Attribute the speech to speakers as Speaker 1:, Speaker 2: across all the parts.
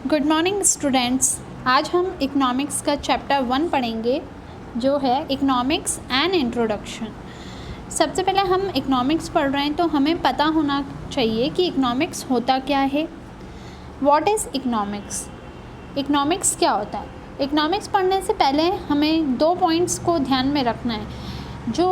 Speaker 1: Good morning students. आज हम economics का चैप्टर 1 पढ़ेंगे जो है इकोनॉमिक्स एंड इंट्रोडक्शन। सबसे पहले हम इकोनॉमिक्स पढ़ रहे हैं तो हमें पता होना चाहिए कि इकोनॉमिक्स होता क्या है। What is economics? इकोनॉमिक्स क्या होता है? इकोनॉमिक्स पढ़ने से पहले हमें 2 पॉइंट्स को ध्यान में रखना है। जो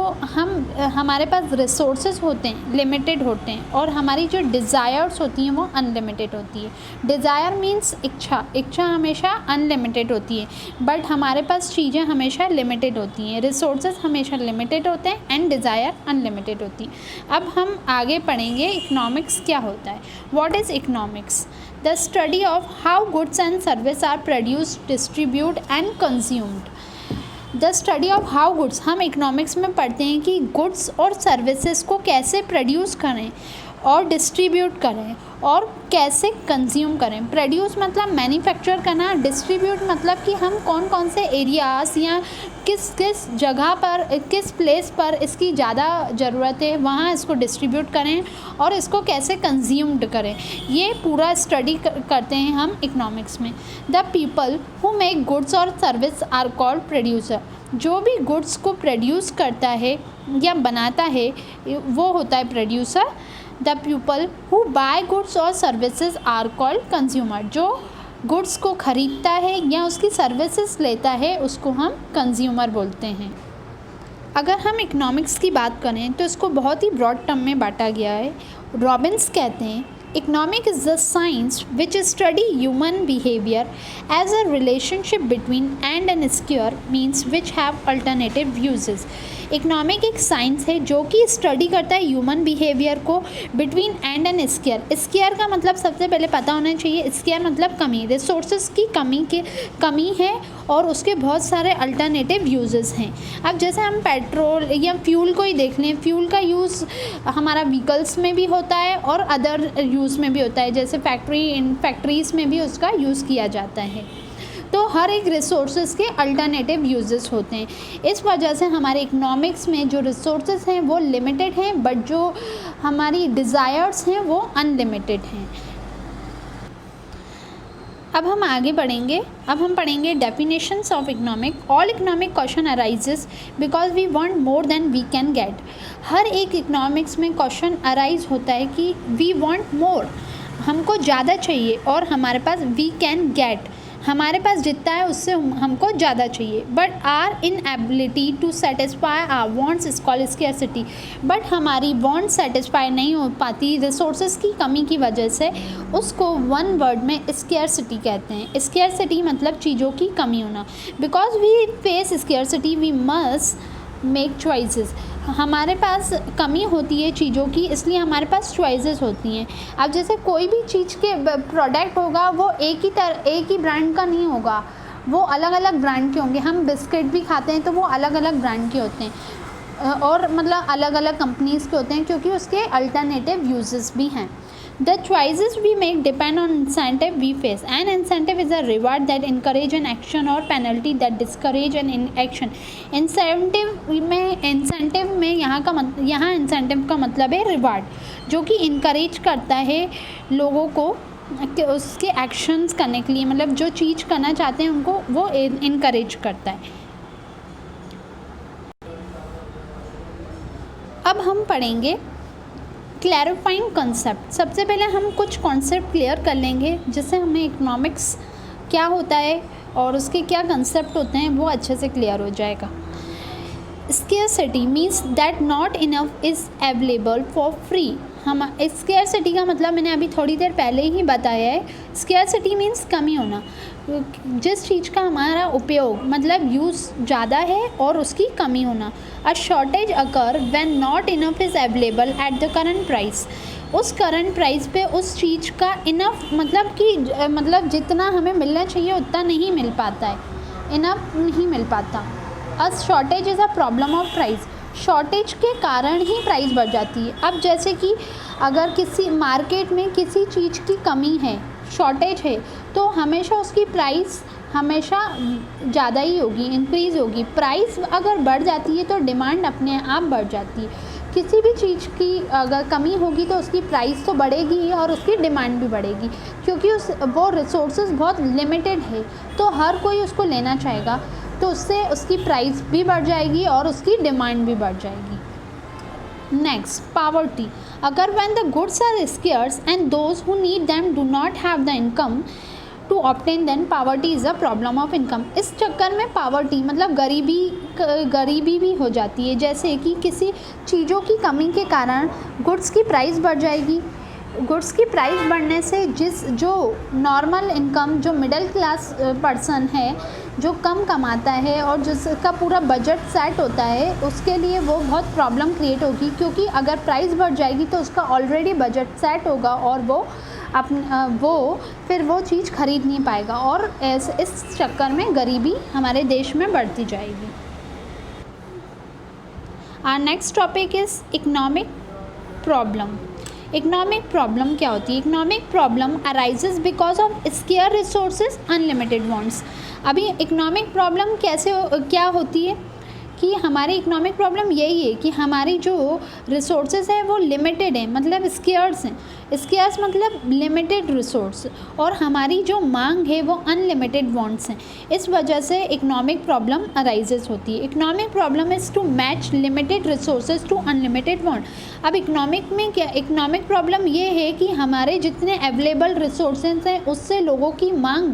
Speaker 1: हमारे पास रिसोर्सेज होते हैं लिमिटेड होते हैं और हमारी जो डिज़ायर्स होती हैं वो अनलिमिटेड होती है। डिज़ायर मीन्स इच्छा हमेशा अनलिमिटेड होती है, बट हमारे पास चीज़ें हमेशा लिमिटेड होती हैं। रिसोर्सेज हमेशा लिमिटेड होते हैं एंड डिज़ायर अनलिमिटेड होती है। अब हम आगे पढ़ेंगे इकोनॉमिक्स क्या होता है। What is economics? The study of how goods and service are produced, distribute and consumed. The study of how goods, हम इकोनॉमिक्स में पढ़ते हैं कि गुड्स और सर्विसेज को कैसे प्रोड्यूस करें और डिस्ट्रीब्यूट करें और कैसे कंज्यूम करें। प्रोड्यूस मतलब मैन्युफैक्चर करना, डिस्ट्रीब्यूट मतलब कि हम कौन कौन से एरियाज़ या किस किस जगह पर, किस प्लेस पर इसकी ज़्यादा ज़रूरत है वहाँ इसको डिस्ट्रीब्यूट करें और इसको कैसे कंज्यूम्ड करें। ये पूरा स्टडी करते हैं हम इकोनॉमिक्स में। The people who make goods और सर्विस आर कॉल्ड प्रोड्यूसर। जो भी गुड्स को प्रोड्यूस करता है या बनाता है वो होता है producer. The people who buy goods और सर्विसेज आर कॉल्ड कंज्यूमर। जो गुड्स को ख़रीदता है या उसकी सर्विसेज लेता है उसको हम कंज्यूमर बोलते हैं। अगर हम इकोनॉमिक्स की बात करें तो इसको बहुत ही ब्रॉड टर्म में बांटा गया है। रॉबिन्स कहते हैं economic is the science which study human behaviour as a relationship between end and scarce means which have alternative uses. Economic एक साइंस है जो कि स्टडी करता है ह्यूमन बिहेवियर को between end and scarce. Scarce का मतलब सबसे पहले पता होना चाहिए। स्क्वायर मतलब कमी, रिसोर्सेज की कमी है और उसके बहुत सारे अल्टरनेटिव यूजेस हैं। अब जैसे हम पेट्रोल या फ्यूल को ही देख लें, फ्यूल का यूज़ हमारा व्हीकल्स में भी होता है और अदर यूज़ में भी होता है, जैसे फैक्ट्रीज़ में भी उसका यूज़ किया जाता है। तो हर एक रिसोर्सेज के अल्टरनेटिव यूजेस होते हैं। इस वजह से हमारे इकोनॉमिक्स में जो रिसोर्सेज हैं वो लिमिटेड हैं, बट जो हमारी डिज़ायर्स हैं वो अनलिमिटेड हैं। अब हम आगे बढ़ेंगे। अब हम पढ़ेंगे definitions of economic. All economic question arises because we want more than we can get. हर एक इकोनॉमिक्स में क्वेश्चन अराइज होता है कि वी वांट मोर, हमको ज़्यादा चाहिए, और हमारे पास वी कैन गेट, हमारे पास जितना है उससे हमको ज़्यादा चाहिए। But our inability to satisfy our wants is called scarcity. But हमारी वांट सेटिस्फाई नहीं हो पाती रिसोर्सेज की कमी की वजह से, उसको वन वर्ड में स्कैरसिटी कहते हैं। स्कैरसिटी मतलब चीज़ों की कमी होना। Because we face scarcity we must make choices. हमारे पास कमी होती है चीज़ों की, इसलिए हमारे पास चॉइसेस होती हैं। अब जैसे कोई भी चीज़ के प्रोडक्ट होगा वो एक ही ब्रांड का नहीं होगा, वो अलग अलग ब्रांड के होंगे। हम बिस्किट भी खाते हैं तो वो अलग अलग ब्रांड के होते हैं और मतलब अलग अलग कंपनीज़ के होते हैं, क्योंकि उसके अल्टरनेटिव यूजेस भी हैं। The choices we make depend on incentive we face. An incentive is a reward that encourage an action or penalty that discourage an inaction. Incentive में यहाँ इंसेंटिव का मतलब है रिवार्ड, जो कि इनकरेज करता है लोगों को कि उसके एक्शंस करने के लिए, मतलब जो चीज़ करना चाहते हैं उनको वो इनकरेज करता है। अब हम पढ़ेंगे क्लैरिफाइंग कॉन्सेप्ट। सबसे पहले हम कुछ कॉन्सेप्ट क्लियर कर लेंगे जिससे हमें इकोनॉमिक्स क्या होता है और उसके क्या कंसेप्ट होते हैं वो अच्छे से क्लियर हो जाएगा। Scarcity means that not enough is available for free. हम स्केयरसिटी का मतलब मैंने अभी थोड़ी देर पहले ही बताया है। स्केयरसिटी मीन्स कमी होना, जिस चीज़ का हमारा उपयोग मतलब यूज़ ज़्यादा है और उसकी कमी होना। A shortage occur when not enough is available at the current price. उस करंट प्राइस पे उस चीज़ का इनफ मतलब जितना हमें मिलना चाहिए उतना नहीं मिल पाता है, इनफ नहीं मिल पाता। A shortage is a problem of price. Shortage के कारण ही प्राइस बढ़ जाती है। अब जैसे कि अगर किसी मार्केट में किसी चीज़ की कमी है, शॉर्टेज है, तो हमेशा उसकी प्राइस हमेशा ज़्यादा ही होगी, इंक्रीज़ होगी। प्राइस अगर बढ़ जाती है तो डिमांड अपने आप बढ़ जाती है। किसी भी चीज़ की अगर कमी होगी तो उसकी प्राइस तो बढ़ेगी और उसकी डिमांड भी बढ़ेगी, क्योंकि वो रिसोर्सेज बहुत लिमिटेड है, तो हर कोई उसको लेना चाहेगा, तो उससे उसकी प्राइस भी बढ़ जाएगी और उसकी डिमांड भी बढ़ जाएगी। Next, poverty. अगर when the goods are scarce and those who need them do not have the income to obtain, then poverty is a problem of income. इस चक्कर में पावर्टी मतलब गरीबी भी हो जाती है, जैसे कि किसी चीज़ों की कमी के कारण गुड्स की प्राइस बढ़ जाएगी। गुड्स की प्राइस बढ़ने से जो नॉर्मल इनकम, जो मिडिल क्लास पर्सन है, जो कम कमाता है और जिसका पूरा बजट सेट होता है, उसके लिए वो बहुत प्रॉब्लम क्रिएट होगी, क्योंकि अगर प्राइस बढ़ जाएगी तो उसका ऑलरेडी बजट सेट होगा और वो फिर वो चीज़ खरीद नहीं पाएगा, और इस चक्कर में गरीबी हमारे देश में बढ़ती जाएगी। Our next topic is economic problem. Economic problem क्या होती है? Economic problem arises because of scarce resources, unlimited wants. अभी इकोनॉमिक प्रॉब्लम क्या होती है कि हमारी इकोनॉमिक प्रॉब्लम यही है कि हमारी जो रिसोर्सेज है वो लिमिटेड है, मतलब स्केयर्स हैं। स्केयर्स मतलब लिमिटेड रिसोर्स, और हमारी जो मांग है वो अनलिमिटेड वांट्स हैं। इस वजह से इकोनॉमिक प्रॉब्लम अराइजेस होती है। Economic problem is to match limited resources to unlimited want. अब इकोनॉमिक प्रॉब्लम ये है कि हमारे जितने अवेलेबल रिसोर्सेज हैं उससे लोगों की मांग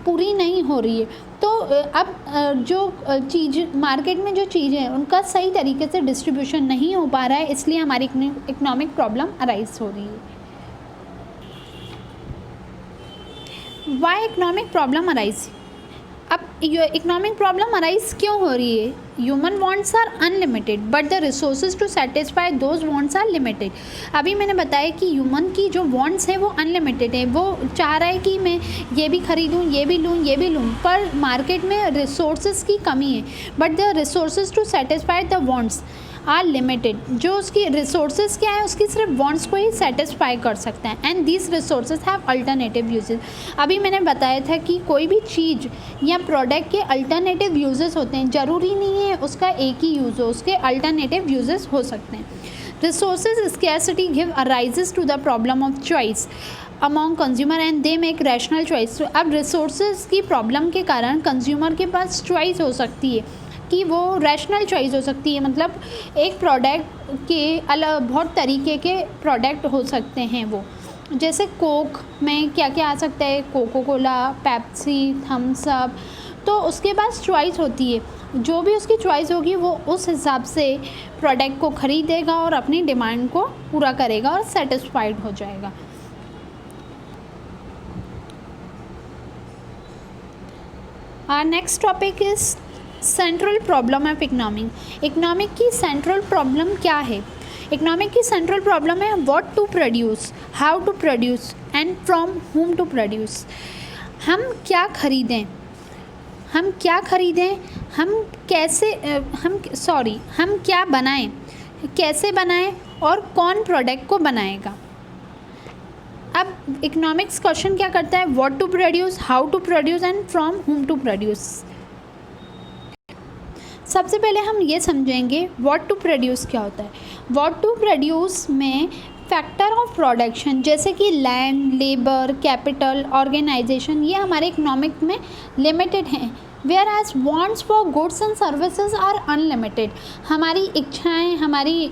Speaker 1: पूरी नहीं हो रही है, तो अब जो चीज़ मार्केट में जो चीज़ें हैं उनका सही तरीके से डिस्ट्रीब्यूशन नहीं हो पा रहा है, इसलिए हमारी इकोनॉमिक प्रॉब्लम अराइज हो रही है। Why economic problem arise? अब इकोनॉमिक प्रॉब्लम अराइज क्यों हो रही है? Human wants are unlimited but the resources to satisfy those wants are limited. अभी मैंने बताया कि ह्यूमन की जो वांट्स है वो अनलिमिटेड है, वो चाह रहा है कि मैं ये भी खरीदूँ, ये भी लूँ, पर मार्केट में रिसोर्सेज की कमी है, but the resources to satisfy the wants are limited. जो उसकी रिसोर्सेज क्या है, उसकी सिर्फ वांट्स को ही सेटिस्फाई कर सकता है, and this resources have alternative uses. अभी मैंने बताया था कि कोई भी चीज़ या प्रोडक्ट के अल्टरनेटिव यूजेस होते हैं, ज़रूरी नहीं है उसका एक ही यूज़ हो, उसके अल्टरनेटिव यूजेस हो सकते हैं। Resources scarcity give arises to the problem of choice among consumer and they make rational choice. अब रिसोर्सेज की प्रॉब्लम के कारण कंज्यूमर के पास चॉइस हो सकती है कि वो रैशनल चॉइस हो सकती है, मतलब एक प्रोडक्ट के अलग बहुत तरीके के प्रोडक्ट हो सकते हैं वो, जैसे कोक में क्या क्या आ सकता है, Coca Cola, Pepsi, Thums Up, तो उसके पास चॉइस होती है। जो भी उसकी चॉइस होगी वो उस हिसाब से प्रोडक्ट को ख़रीदेगा और अपनी डिमांड को पूरा करेगा और सेटिस्फाइड हो जाएगा। Our next topic is central problem of economic. Economic की सेंट्रल प्रॉब्लम क्या है? इकोनॉमिक की सेंट्रल प्रॉब्लम है what to produce, how to produce and from whom to produce. हम क्या खरीदें, हम क्या बनाएं, कैसे बनाएं और कौन प्रोडक्ट को बनाएगा। अब इकोनॉमिक्स क्वेश्चन क्या करता है? What to produce, how to produce and from whom to produce. सबसे पहले हम ये समझेंगे व्हाट टू प्रोड्यूस क्या होता है। व्हाट टू प्रोड्यूस में फैक्टर ऑफ प्रोडक्शन जैसे कि लैंड, लेबर, कैपिटल, ऑर्गेनाइजेशन, ये हमारे इकोनॉमिक में लिमिटेड हैं, whereas wants for goods and services are unlimited. हमारी इच्छाएं, हमारी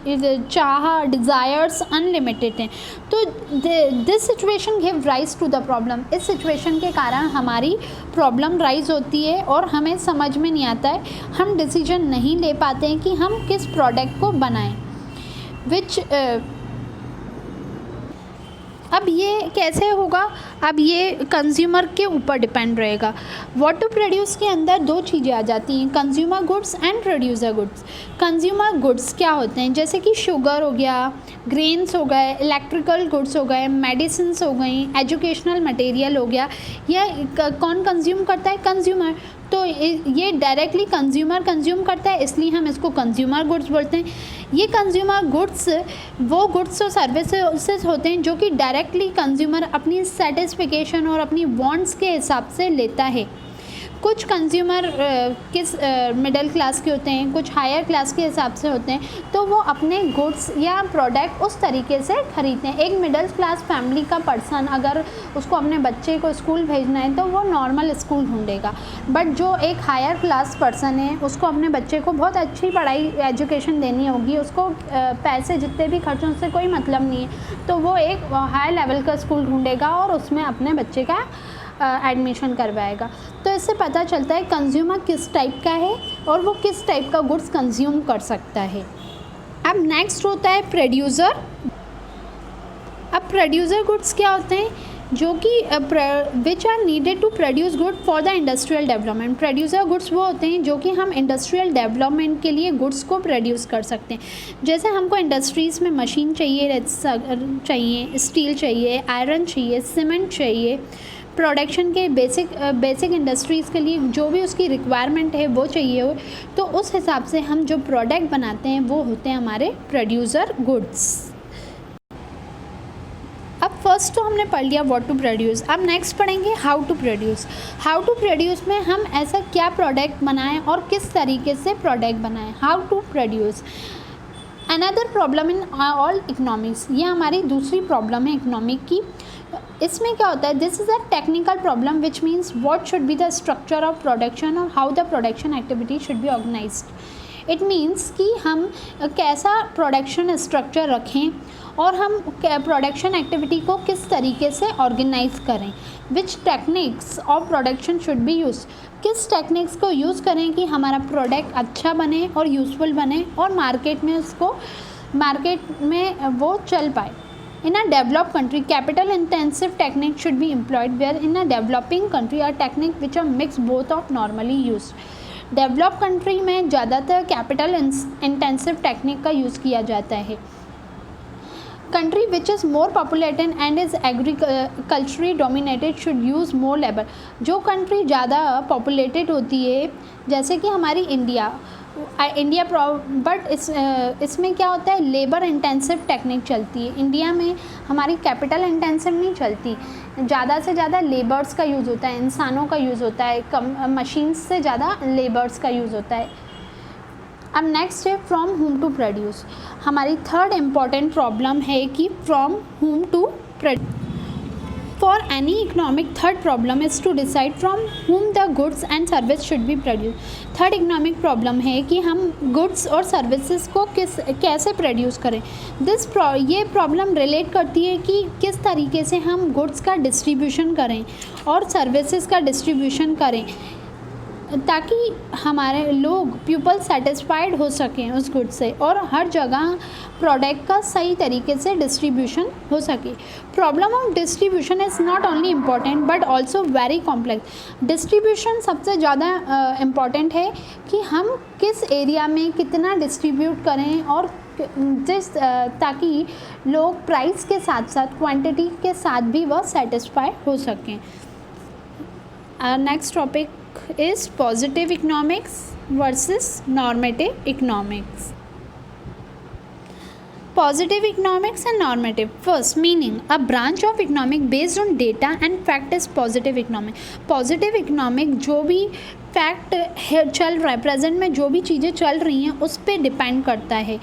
Speaker 1: चाह, डिज़ायर्स अनलिमिटेड हैं। तो this situation give rise to the problem. इस सिचुएशन के कारण हमारी प्रॉब्लम राइज होती है और हमें समझ में नहीं आता है, हम डिसीजन नहीं ले पाते हैं कि हम किस प्रोडक्ट को बनाएं, अब ये कैसे होगा? अब ये कंज्यूमर के ऊपर डिपेंड रहेगा। व्हाट टू प्रोड्यूस के अंदर दो चीज़ें आ जाती हैं, consumer goods and producer goods. Consumer goods क्या होते हैं? जैसे कि शुगर हो गया, ग्रेन्स हो गए, इलेक्ट्रिकल गुड्स हो गए, मेडिसिन्स हो गई, एजुकेशनल मटेरियल हो गया। यह कौन कंज्यूम करता है? कंज्यूमर। तो ये डायरेक्टली कंज्यूमर कंज्यूम करता है, इसलिए हम इसको कंज्यूमर गुड्स बोलते हैं। ये कंज्यूमर गुड्स वो गुड्स और सर्विसेज होते हैं जो कि डायरेक्टली कंज्यूमर अपनी सेटिस्फिकेशन और अपनी वांट्स के हिसाब से लेता है। कुछ कंज्यूमर किस मिडिल क्लास के होते हैं, कुछ हायर क्लास के हिसाब से होते हैं, तो वो अपने गुड्स या प्रोडक्ट उस तरीके से खरीदते हैं। एक मिडिल क्लास फैमिली का पर्सन अगर उसको अपने बच्चे को स्कूल भेजना है तो वो नॉर्मल स्कूल ढूंढेगा, बट जो एक हायर क्लास पर्सन है उसको अपने बच्चे को बहुत अच्छी पढ़ाई एजुकेशन देनी होगी, उसको पैसे जितने भी खर्चों से कोई मतलब नहीं है, तो वो एक हाई लेवल का स्कूल ढूंढेगा और उसमें अपने बच्चे का एडमिशन करवाएगा। तो इससे पता चलता है कंज्यूमर किस टाइप का है और वो किस टाइप का गुड्स कंज्यूम कर सकता है। अब नेक्स्ट होता है प्रोड्यूसर। अब प्रोड्यूसर गुड्स क्या होते हैं, जो कि which are needed to produce good for the industrial development. Producer goods वो होते हैं जो कि हम इंडस्ट्रियल डेवलपमेंट के लिए गुड्स को प्रोड्यूस कर सकते हैं। जैसे हमको इंडस्ट्रीज़ में मशीन चाहिए, स्टील चाहिए, आयरन चाहिए, सीमेंट चाहिए, प्रोडक्शन के बेसिक इंडस्ट्रीज़ के लिए जो भी उसकी रिक्वायरमेंट है वो चाहिए हो, तो उस हिसाब से हम जो प्रोडक्ट बनाते हैं वो होते हैं हमारे प्रोड्यूसर गुड्स। अब फर्स्ट तो हमने पढ़ लिया व्हाट टू प्रोड्यूस। अब नेक्स्ट पढ़ेंगे how to produce. How to produce में हम ऐसा क्या प्रोडक्ट बनाएं और किस तरीके से प्रोडक्ट बनाएं। How to produce another problem in all economics, ये हमारी दूसरी प्रॉब्लम है इकोनॉमिक की। इसमें क्या होता है, this is a technical problem which means what should be the structure of production और how the production activity should be organised. It means कि हम कैसा प्रोडक्शन स्ट्रक्चर रखें और हम प्रोडक्शन एक्टिविटी को किस तरीके से ऑर्गेनाइज करें। Which techniques of production should be use, किस टेक्निक्स को यूज़ करें कि हमारा प्रोडक्ट अच्छा बने और यूज़फुल बने और मार्केट में वो चल पाए। In a developed country, capital intensive technique should be employed, where in a developing country are technique which are mixed both of normally used. Develop country में ज़्यादातर कैपिटल इंटेंसिव टेक्निक का use किया जाता है। Country which is more populated and is agriculturally dominated should use more labour. जो country ज़्यादा populated होती है, जैसे कि हमारी इंडिया, बट इसमें क्या होता है, लेबर इंटेंसिव टेक्निक चलती है। इंडिया में हमारी कैपिटल इंटेंसिव नहीं चलती, ज़्यादा से ज़्यादा लेबर्स का यूज़ होता है, इंसानों का यूज़ होता है, कम मशीन्स से ज़्यादा लेबर्स का यूज़ होता है। अब नेक्स्ट है फ्रॉम हुम टू प्रोड्यूस। हमारी थर्ड इम्पॉर्टेंट प्रॉब्लम है कि from whom to produce. For any economic, third problem is to decide from whom the goods and service should be produced. Third economic problem है कि हम goods और services को कैसे produce करें। ये प्रॉब्लम रिलेट करती है कि किस तरीके से हम गुड्स का डिस्ट्रीब्यूशन करें और सर्विसेज का डिस्ट्रीब्यूशन करें, ताकि हमारे लोग पीपल सेटिस्फाइड हो सकें उस गुड से और हर जगह प्रोडक्ट का सही तरीके से डिस्ट्रीब्यूशन हो सके। Problem of distribution is not only important but also very complex. Distribution सबसे ज़्यादा इम्पॉर्टेंट है कि हम किस एरिया में कितना डिस्ट्रीब्यूट करें और ताकि लोग प्राइस के साथ साथ क्वांटिटी के साथ भी वह सेटिस्फाई हो सकें। Next topic is positive economics versus normative economics. Positive economics and normative. First, meaning a branch of economic based on data and fact is positive economic. Positive economic जो भी फैक्ट चल रहा है, प्रेजेंट में जो भी चीज़ें चल रही हैं उस पर डिपेंड करता है,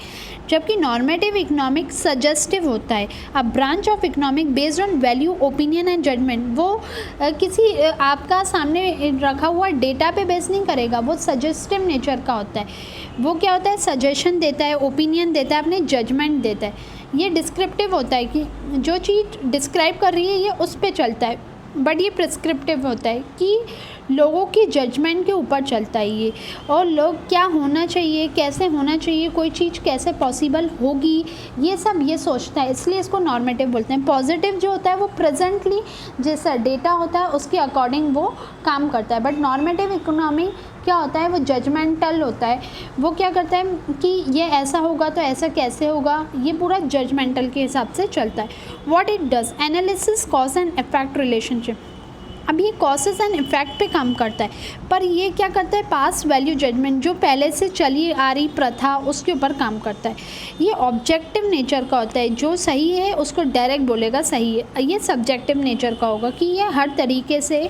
Speaker 1: जबकि नॉर्मेटिव इकोनॉमिक सजेस्टिव होता है। A branch of economic based on value, opinion and judgement. वो किसी आपका सामने रखा हुआ डेटा पे बेस नहीं करेगा, वो सजेस्टिव नेचर का होता है। वो क्या होता है, सजेशन देता है, ओपिनियन देता है, अपने जजमेंट देता है। ये डिस्क्रिप्टिव होता है कि जो चीज़ डिस्क्राइब कर रही है ये उस पर चलता है, बट ये प्रिस्क्रिप्टिव होता है कि लोगों की जजमेंट के ऊपर चलता है ये, और लोग क्या होना चाहिए, कैसे होना चाहिए, कोई चीज़ कैसे पॉसिबल होगी, ये सब ये सोचता है, इसलिए इसको नॉर्मेटिव बोलते हैं। पॉजिटिव जो होता है वो प्रेजेंटली जैसा डेटा होता है उसके अकॉर्डिंग वो काम करता है, बट नॉर्मेटिव इकोनॉमी क्या होता है, वो जजमेंटल होता है। वो क्या करता है कि ये ऐसा होगा तो ऐसा कैसे होगा, ये पूरा जजमेंटल के हिसाब से चलता है। What it does, analysis cause and effect relationship. अब ये कॉजेस एंड इफ़ेक्ट पे काम करता है, पर ये क्या करता है, पास वैल्यू जजमेंट जो पहले से चली आ रही प्रथा उसके ऊपर काम करता है। ये ऑब्जेक्टिव नेचर का होता है, जो सही है उसको डायरेक्ट बोलेगा सही है। ये सब्जेक्टिव नेचर का होगा कि ये हर तरीके से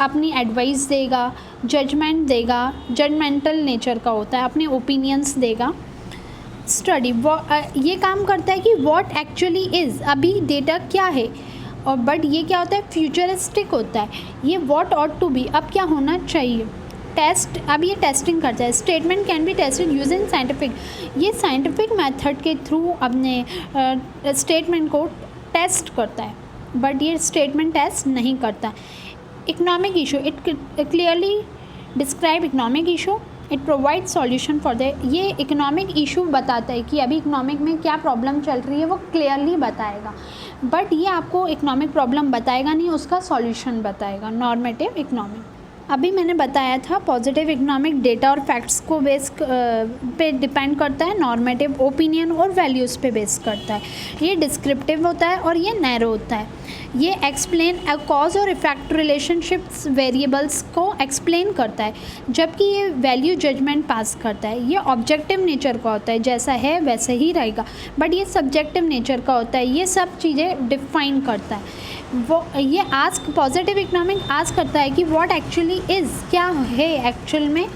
Speaker 1: अपनी एडवाइस देगा, जजमेंट देगा, जजमेंटल नेचर का होता है, अपने ओपिनियंस देगा। स्टडी ये काम करता है कि व्हाट एक्चुअली इज़, अभी डेटा क्या है, और बट ये क्या होता है, फ्यूचरिस्टिक होता है। ये व्हाट ऑट टू बी, अब क्या होना चाहिए। टेस्ट, अब ये टेस्टिंग करता है। Statement can be tested using scientific, ये साइंटिफिक मेथड के थ्रू अपने स्टेटमेंट को टेस्ट करता है, बट ये स्टेटमेंट टेस्ट नहीं करता। Economic issue, it clearly describe economic issue, it provide solution for the, ये इकोनॉमिक इशू बताता है कि अभी इकोनॉमिक में क्या प्रॉब्लम चल रही है, वो क्लियरली बताएगा, बट ये आपको इकोनॉमिक प्रॉब्लम बताएगा नहीं, उसका सॉल्यूशन बताएगा। नॉर्मेटिव इकोनॉमिक, अभी मैंने बताया था पॉजिटिव इकोनॉमिक डेटा और फैक्ट्स को बेस पे डिपेंड करता है, नॉर्मेटिव ओपिनियन और वैल्यूज़ पे बेस करता है। ये डिस्क्रिप्टिव होता है और ये नैरो होता है। ये एक्सप्लेन कॉज और इफेक्ट रिलेशनशिप्स वेरिएबल्स को एक्सप्लेन करता है, जबकि ये वैल्यू जजमेंट पास करता है। ये ऑब्जेक्टिव नेचर का होता है, जैसा है वैसे ही रहेगा, बट ये सब्जेक्टिव नेचर का होता है, ये सब चीज़ें डिफाइन करता है। वो ये आस्क, पॉजिटिव इकोनॉमिक आस्क करता है कि व्हाट एक्चुअली इज़, क्या है एक्चुअल में,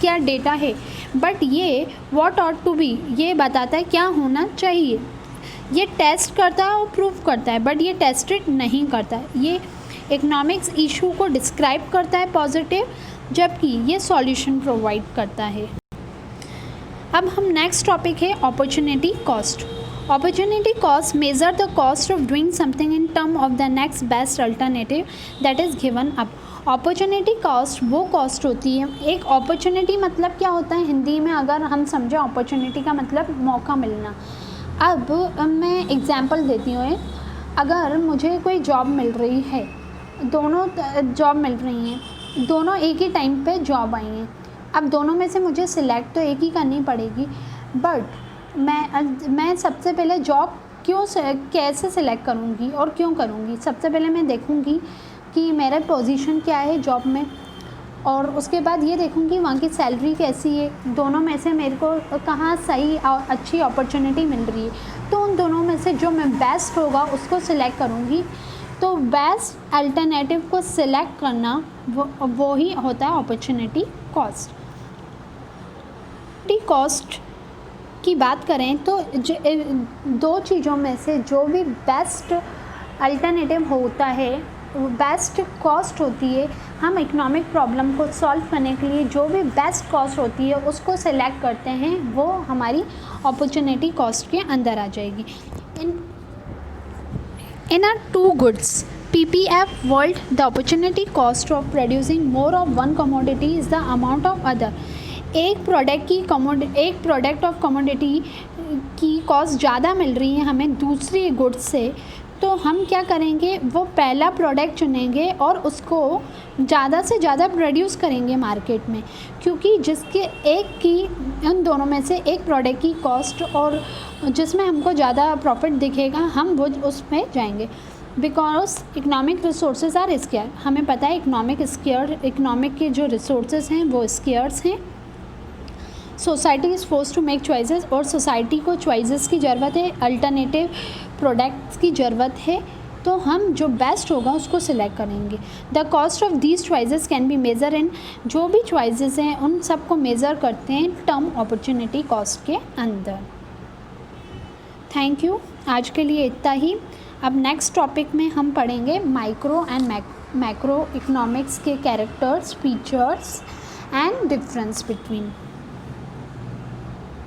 Speaker 1: क्या डेटा है, बट ये व्हाट ऑट टू बी, ये बताता है क्या होना चाहिए। ये टेस्ट करता है और प्रूव करता है, बट ये टेस्टेड नहीं करता है। ये इकोनॉमिक्स इशू को डिस्क्राइब करता है पॉजिटिव, जबकि ये सॉल्यूशन प्रोवाइड करता है। अब हम नेक्स्ट टॉपिक है opportunity cost. Opportunity cost measure the cost of doing something in term of the next best alternative that is given up. Opportunity cost वो cost होती है। एक opportunity मतलब क्या होता है हिंदी में, अगर हम समझें opportunity का मतलब मौका मिलना। अब मैं एग्जांपल देती हूँ, अगर मुझे कोई जॉब मिल रही है, दोनों जॉब मिल रही हैं, दोनों एक ही टाइम पे जॉब आई हैं, अब दोनों में से मुझे सिलेक्ट तो एक ही करनी पड़ेगी, बट मैं सबसे पहले जॉब कैसे सिलेक्ट करूँगी और क्यों करूँगी। सबसे पहले मैं देखूँगी कि मेरा पोजीशन क्या है जॉब में, और उसके बाद ये देखूँगी वहाँ की सैलरी कैसी है, दोनों में से मेरे को कहाँ सही और अच्छी अपॉर्चुनिटी मिल रही है, तो उन दोनों में से जो मैं बेस्ट होगा उसको सिलेक्ट करूँगी। तो बेस्ट अल्टरनेटिव को सिलेक्ट करना वो ही होता है अपॉर्चुनिटी कॉस्ट। कॉस्ट की बात करें तो दो चीज़ों में से जो भी बेस्ट अल्टरनेटिव होता है, बेस्ट कॉस्ट होती है। हम इकोनॉमिक प्रॉब्लम को सॉल्व करने के लिए जो भी बेस्ट कॉस्ट होती है उसको सेलेक्ट करते हैं, वो हमारी अपॉर्चुनिटी कॉस्ट के अंदर आ जाएगी। In our two goods PPF world, the opportunity cost of producing more of one commodity is the amount of other. एक प्रोडक्ट ऑफ कमोडिटी की कॉस्ट ज़्यादा मिल रही है हमें दूसरी गुड्स से, तो हम क्या करेंगे, वो पहला प्रोडक्ट चुनेंगे और उसको ज़्यादा से ज़्यादा प्रोड्यूस करेंगे मार्केट में, क्योंकि जिसके एक की उन दोनों में से एक प्रोडक्ट की कॉस्ट और जिसमें हमको ज़्यादा प्रॉफिट दिखेगा हम वो उसमें जाएंगे। Because economic resources are scarce, हमें पता है इकोनॉमिक के जो रिसोर्सेज हैं वो स्केयर्स हैं। Society is force to make choices, और सोसाइटी को चॉइसेस की ज़रूरत है, अल्टरनेटिव प्रोडक्ट्स की ज़रूरत है, तो हम जो बेस्ट होगा उसको सिलेक्ट करेंगे। The cost of these choices can be major in, जो भी चॉइसेस हैं उन सब को मेज़र करते हैं टर्म अपॉर्चुनिटी कॉस्ट के अंदर। थैंक यू, आज के लिए इतना ही। अब नेक्स्ट टॉपिक में हम पढ़ेंगे माइक्रो एंड मैक्रो इकोनॉमिक्स के characters, features and difference between.